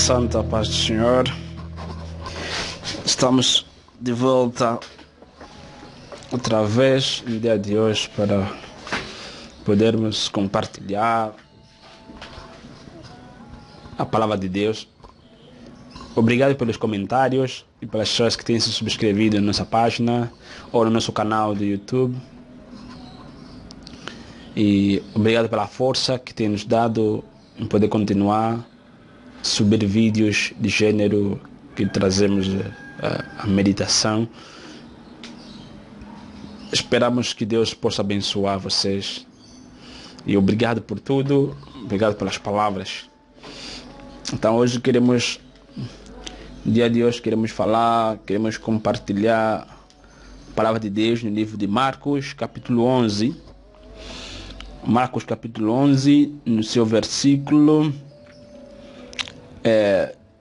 Santa paz do Senhor. Estamos de volta outra vez no dia de hoje para podermos compartilhar a palavra de Deus. Obrigado pelos comentários e pelas pessoas que têm se subscrevido na nossa página ou no nosso canal do YouTube. E obrigado pela força que tem nos dado em poder continuar a subir vídeos de gênero que trazemos a meditação. Esperamos que Deus possa abençoar vocês. E obrigado por tudo, obrigado pelas palavras. Então hoje no dia de hoje queremos compartilhar a palavra de Deus no livro de Marcos, capítulo 11. Marcos, capítulo 11, no seu versículo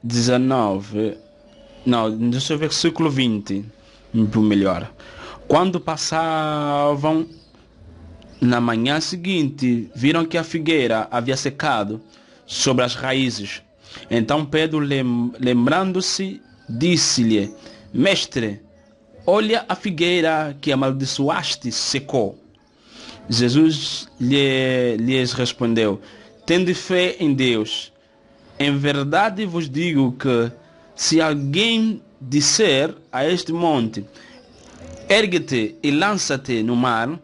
19, não, no seu versículo 20, melhor. Quando passavam na manhã seguinte, viram que a figueira havia secado sobre as raízes. Então Pedro, lembrando-se, disse-lhe: Mestre, olha, a figueira que amaldiçoaste secou. Jesus lhes respondeu: Tende fé em Deus. Em verdade vos digo que, se alguém disser a este monte: ergue-te e lança-te no mar,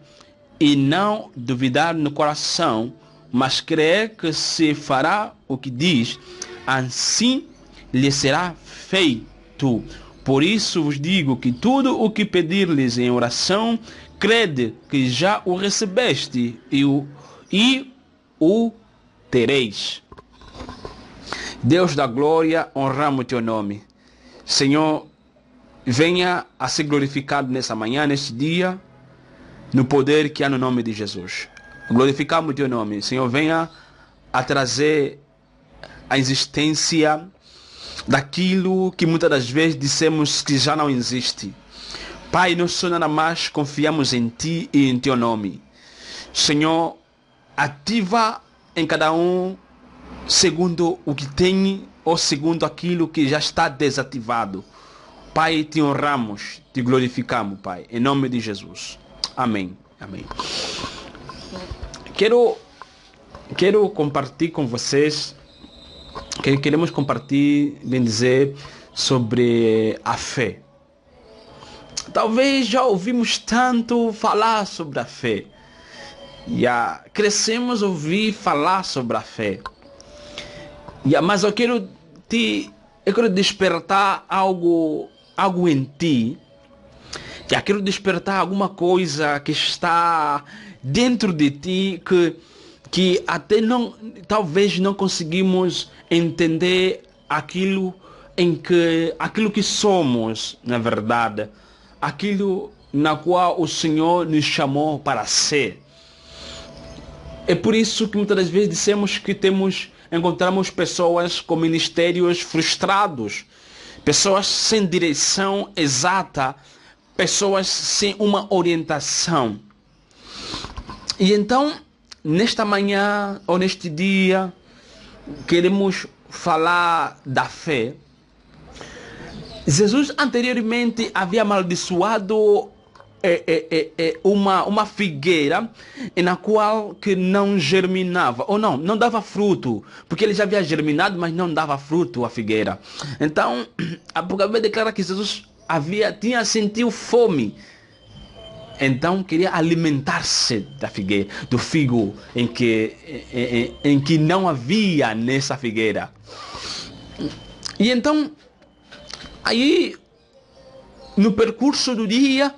e não duvidar no coração, mas crer que se fará o que diz, assim lhe será feito. Por isso vos digo que tudo o que pedir-lhes em oração, crede que já o recebeste e o tereis. Deus da glória, honramos teu nome. Senhor, venha a ser glorificado nessa manhã, neste dia, no poder que há no nome de Jesus. Glorificamos teu nome. Senhor, venha a trazer a existência daquilo que muitas das vezes dissemos que já não existe. Pai, nós só nada mais confiamos em Ti e em Teu nome. Senhor, ativa em cada um segundo o que tem ou segundo aquilo que já está desativado. Pai, Te honramos, Te glorificamos, Pai, em nome de Jesus. Amém. Amém. Quero compartilhar com vocês, queremos compartilhar, bem dizer, sobre a fé. Talvez já ouvimos tanto falar sobre a fé. Crescemos a ouvir falar sobre a fé. Mas eu quero despertar algo em ti. Quero despertar alguma coisa que está dentro de ti que até talvez não conseguimos entender aquilo que somos, na verdade. Aquilo na qual o Senhor nos chamou para ser. É por isso que muitas das vezes dissemos que encontramos pessoas com ministérios frustrados, pessoas sem direção exata, pessoas sem uma orientação. E então, nesta manhã ou neste dia, queremos falar da fé. Jesus anteriormente havia amaldiçoado uma figueira na qual que não germinava, ou não dava fruto, porque ele já havia germinado, mas não dava fruto a figueira. Então, a Bíblia declara que Jesus tinha sentido fome. Então queria alimentar-se da figueira, do figo em que não havia nessa figueira. E então, aí, no percurso do dia,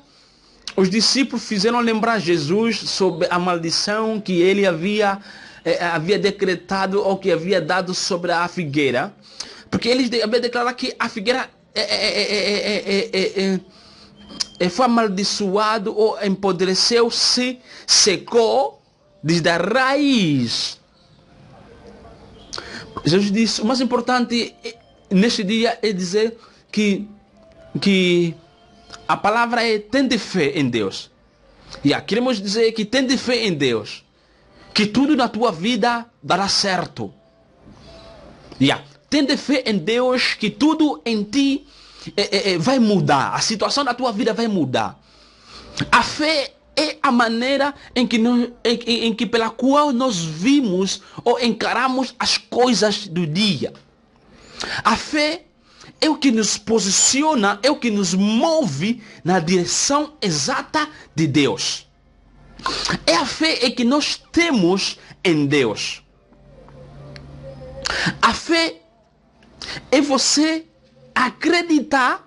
os discípulos fizeram lembrar Jesus sobre a maldição que ele havia decretado ou que havia dado sobre a figueira. Porque eles haviam declarado que a figueira foi amaldiçoado ou empodreceu-se, secou desde a raiz. Jesus disse: o mais importante neste dia é dizer que a palavra é: tende fé em Deus. Queremos dizer que tende fé em Deus, que tudo na tua vida dará certo. tende fé em Deus que tudo em ti vai mudar. A situação da tua vida vai mudar. A fé é a maneira em que pela qual nós vimos ou encaramos as coisas do dia. A fé é o que nos posiciona, é o que nos move na direção exata de Deus. É a fé que nós temos em Deus. A fé é você acreditar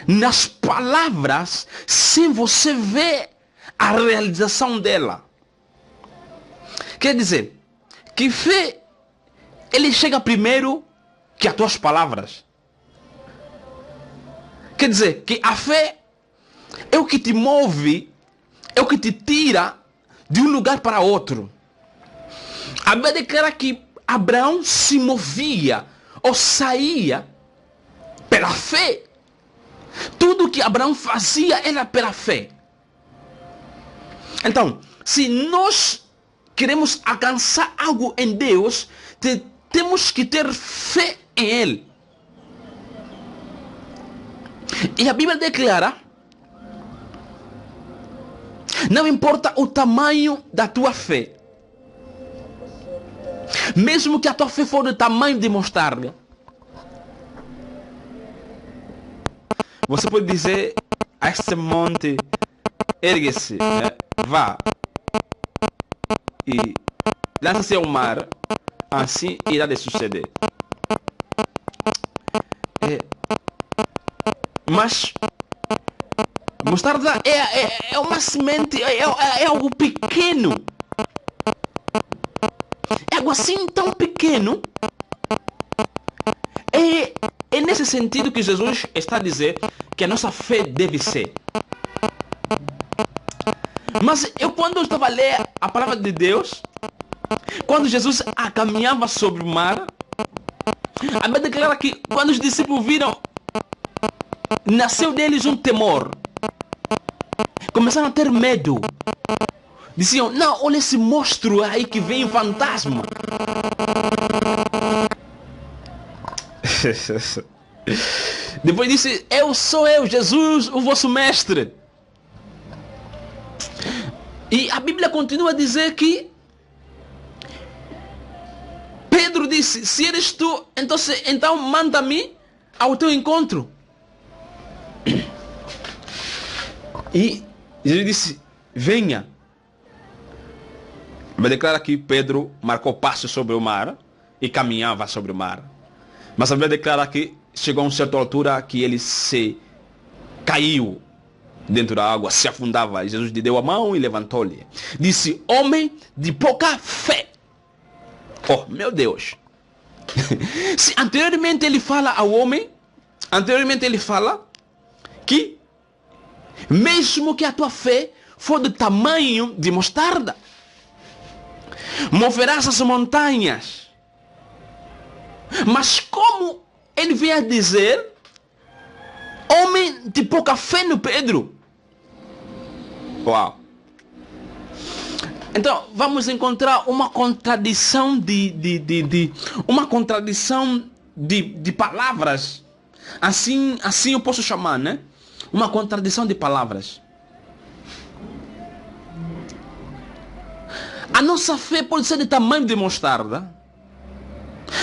nas palavras sem você ver a realização dela. Quer dizer, que fé, ele chega primeiro que as tuas palavras. Quer dizer, que a fé é o que te move, é o que te tira de um lugar para outro. A Bíblia declara que Abraão se movia ou saía pela fé. Tudo que Abraão fazia era pela fé. Então, se nós queremos alcançar algo em Deus, temos que ter fé em Ele. E a Bíblia declara: não importa o tamanho da tua fé, mesmo que a tua fé for do tamanho de mostarda, você pode dizer a este monte: ergue-se, né? Vá e lança-se ao mar, assim irá de suceder. Mas mostarda é uma semente, é algo pequeno. É algo assim tão pequeno. É nesse sentido que Jesus está a dizer que a nossa fé deve ser. Mas quando eu estava a ler a palavra de Deus, quando Jesus caminhava sobre o mar, a Bíblia declara que quando os discípulos viram, nasceu deles um temor. Começaram a ter medo. Diziam: não, olha esse monstro aí que vem, um fantasma. Depois disse: sou eu, Jesus, o vosso mestre. E a Bíblia continua a dizer que Pedro disse: se eres tu, então manda-me ao teu encontro. E Jesus disse: venha. Mas declara que Pedro marcou passo sobre o mar e caminhava sobre o mar. Mas a Bíblia declara que chegou a uma certa altura que ele se caiu dentro da água, se afundava. E Jesus lhe deu a mão e levantou-lhe. Disse: homem de pouca fé. Oh, meu Deus. Se anteriormente ele fala ao homem, anteriormente ele fala que mesmo que a tua fé for do tamanho de mostarda, moverás as montanhas. Mas como ele vem a dizer, homem de pouca fé no Pedro. Uau. Então vamos encontrar uma contradição uma contradição de palavras. Assim eu posso chamar, né? Uma contradição de palavras. A nossa fé pode ser de tamanho de mostarda,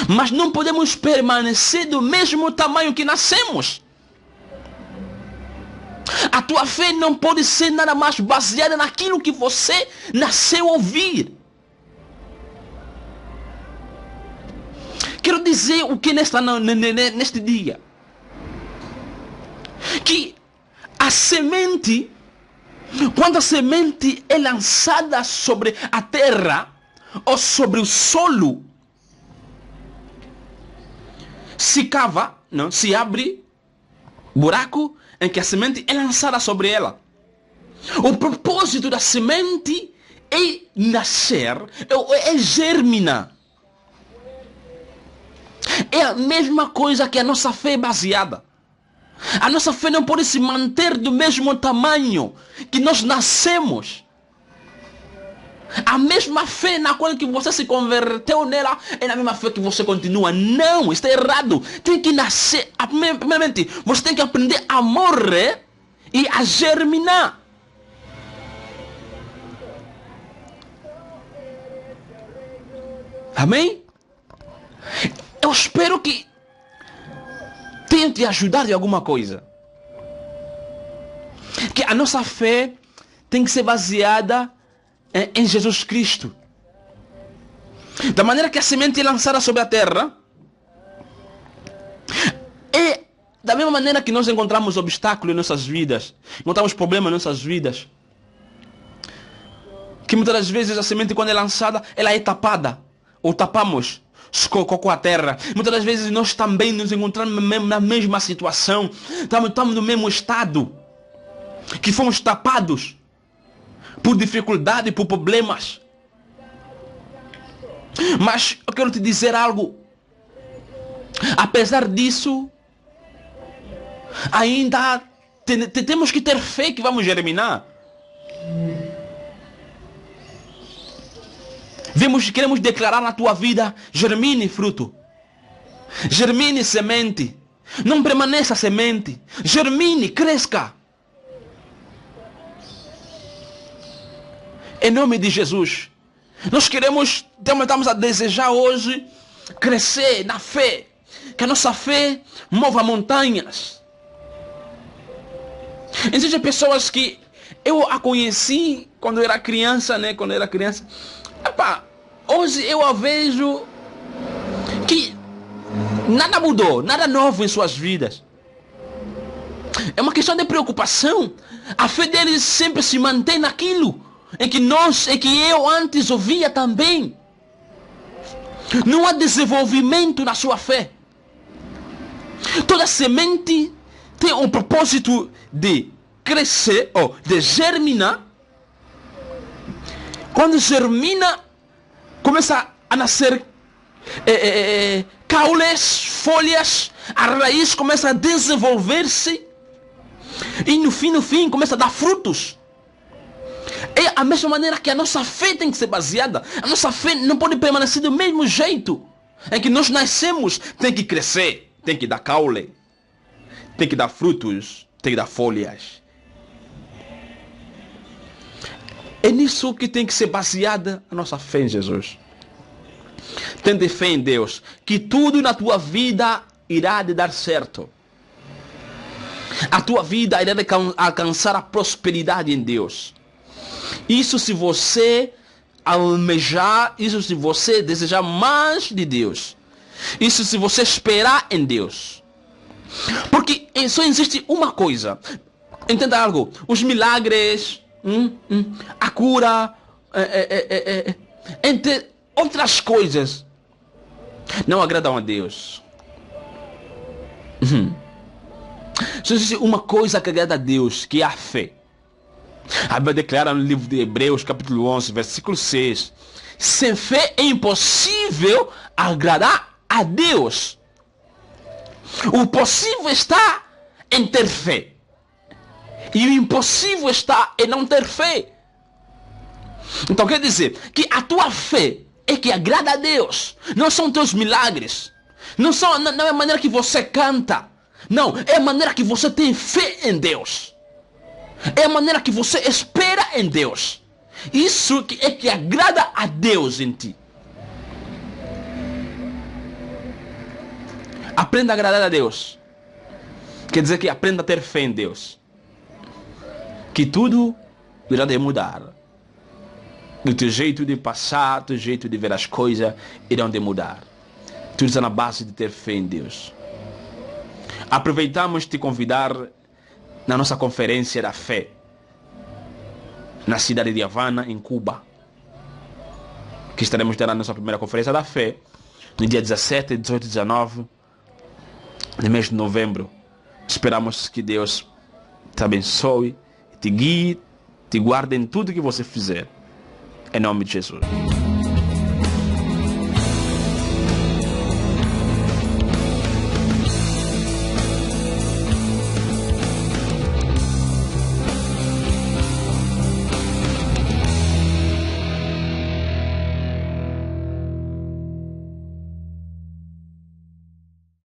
mas não podemos permanecer do mesmo tamanho que nascemos. A tua fé não pode ser nada mais baseada naquilo que você nasceu a ouvir. Quero dizer o que neste dia? Que a semente, quando a semente é lançada sobre a terra ou sobre o solo, se cava, não, se abre buraco em que a semente é lançada sobre ela. O propósito da semente é nascer, é germinar. É a mesma coisa que a nossa fé é baseada. A nossa fé não pode se manter do mesmo tamanho que nós nascemos. A mesma fé na qual que você se converteu nela é na mesma fé que você continua. Não, isso é errado. Tem que nascer. Primeiramente, você tem que aprender a morrer e a germinar. Amém? Eu espero que tenha te ajudado em alguma coisa. Que a nossa fé tem que ser baseada em Jesus Cristo. Da maneira que a semente é lançada sobre a terra, é da mesma maneira que nós encontramos obstáculos em nossas vidas, encontramos problemas em nossas vidas, que muitas das vezes a semente, quando é lançada, ela é tapada, ou tapamos com a terra. Muitas das vezes nós também nos encontramos na mesma situação, estamos no mesmo estado, que fomos tapados por dificuldade, por problemas. Mas eu quero te dizer algo. Apesar disso, ainda temos que ter fé que vamos germinar. Queremos declarar na tua vida: germine fruto, germine semente, não permaneça semente, germine, cresça. Em nome de Jesus, nós estamos a desejar hoje crescer na fé, que a nossa fé mova montanhas. Existem pessoas que eu a conheci quando eu era criança, né? Hoje eu a vejo que nada mudou, nada novo em suas vidas. É uma questão de preocupação. A fé deles sempre se mantém naquilo em que eu antes ouvia também. Não há desenvolvimento na sua fé. Toda semente tem um propósito de crescer, ou de germinar. Quando germina, começa a nascer caules, folhas, a raiz começa a desenvolver-se e no fim começa a dar frutos. É a mesma maneira que a nossa fé tem que ser baseada. A nossa fé não pode permanecer do mesmo jeito em que nós nascemos. Tem que crescer, tem que dar caule, tem que dar frutos, tem que dar folhas. É nisso que tem que ser baseada a nossa fé em Jesus. Tende fé em Deus, que tudo na tua vida irá de dar certo. A tua vida irá de alcançar a prosperidade em Deus. Isso se você almejar, isso se você desejar mais de Deus. Isso se você esperar em Deus. Porque só existe uma coisa. Entenda algo. Os milagres, a cura, entre outras coisas, não agradam a Deus. Só existe uma coisa que agrada a Deus, que é a fé. A Bíblia declara no livro de Hebreus, capítulo 11, versículo 6: sem fé é impossível agradar a Deus. O possível está em ter fé, e o impossível está em não ter fé. Então quer dizer que a tua fé é que agrada a Deus. Não são teus milagres, não é a maneira que você canta, não, é a maneira que você tem fé em Deus. É a maneira que você espera em Deus. Isso é que agrada a Deus em ti. Aprenda a agradar a Deus. Quer dizer que aprenda a ter fé em Deus. Que tudo irá de mudar. O teu jeito de passar, o teu jeito de ver as coisas irão de mudar. Tudo está na base de ter fé em Deus. Aproveitamos de te convidar na nossa conferência da fé, na cidade de Havana, em Cuba, que estaremos tendo a nossa primeira conferência da fé no dia 17, 18 e 19 no mês de novembro. Esperamos que Deus te abençoe, te guie, te guarde em tudo que você fizer, em nome de Jesus.